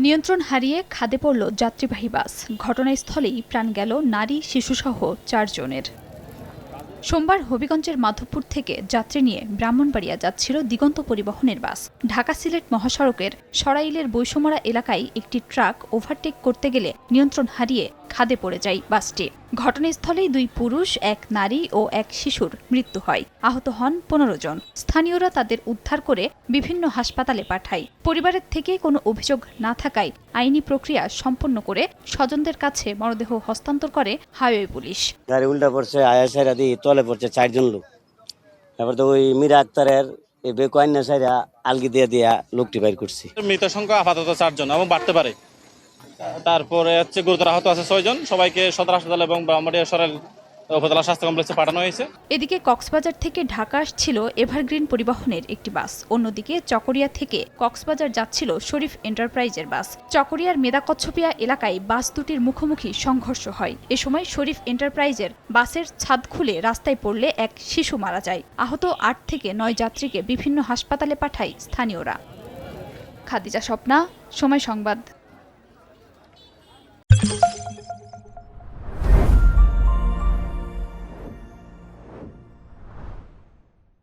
নিয়ন্ত্রণ হারিয়ে খাদে পড়ল যাত্রীবাহী বাস। ঘটনাস্থলেই প্রাণ গেল নারী শিশুসহ ৪ জনের। সোমবার হবিগঞ্জের মাধবপুর থেকে যাত্রী নিয়ে ব্রাহ্মণবাড়িয়া যাচ্ছিল দিগন্ত পরিবহনের বাস। ঢাকা সিলেট মহাসড়কের সরাইলের বৈষম্যরা এলাকায় একটি ট্রাক ওভারটেক করতে গেলে নিয়ন্ত্রণ হারিয়ে খাদে পড়ে যায় বাসটি। ঘটনাস্থলেই 2 পুরুষ, 1 নারী ও 1 শিশুর মৃত্যু হয়। আহত হন 15 জন। স্থানীয়রা তাদের উদ্ধার করে বিভিন্ন হাসপাতালে পাঠায়। পরিবারের থেকে কোনো অভিযোগ না থাকায় আইনি প্রক্রিয়া সম্পন্ন করে স্বজনদের কাছে মরদেহ হস্তান্তর করে হাইওয়ে পুলিশ। গাড়ি উল্টা পড়ছে, আয়াসাইরা দিয়ে তলে পড়ছে 4 জন লোক। এবার তো ওই মীরা আক্তারের এই বেকোয়ান্না সাইরা আলগি দিয়া লোকটি বাইর করছি। মৃত সংখ্যা আপাতত 4 জন এবং বাড়তে পারে। তারপরে গুরুতর আহত আছে 6 জন। সবাইকে সদর হাসপাতাল এবং ব্রাহ্মণবাড়িয়া সরাইল উপজেলা স্বাস্থ্য কমপ্লেক্সে পাঠানো হয়েছে। এদিকে কক্সবাজার থেকে ঢাকা আসছিল এভারগ্রিন পরিবহনের একটি বাস। অন্যদিকে চকরিয়া থেকে কক্সবাজার যাচ্ছিল শরীফ এন্টারপ্রাইজের বাস। চকরিয়ার মেদাকচ্ছপিয়া এলাকায় বাস দুটির মুখোমুখি সংঘর্ষ হয়। এ সময় শরীফ এন্টারপ্রাইজের বাসের ছাদ খুলে রাস্তায় পড়লে এক শিশু মারা যায়। আহত 8 থেকে 9 যাত্রীকে বিভিন্ন হাসপাতালে পাঠায় স্থানীয়রা। খাদিজা স্বপ্না, সময় সংবাদ।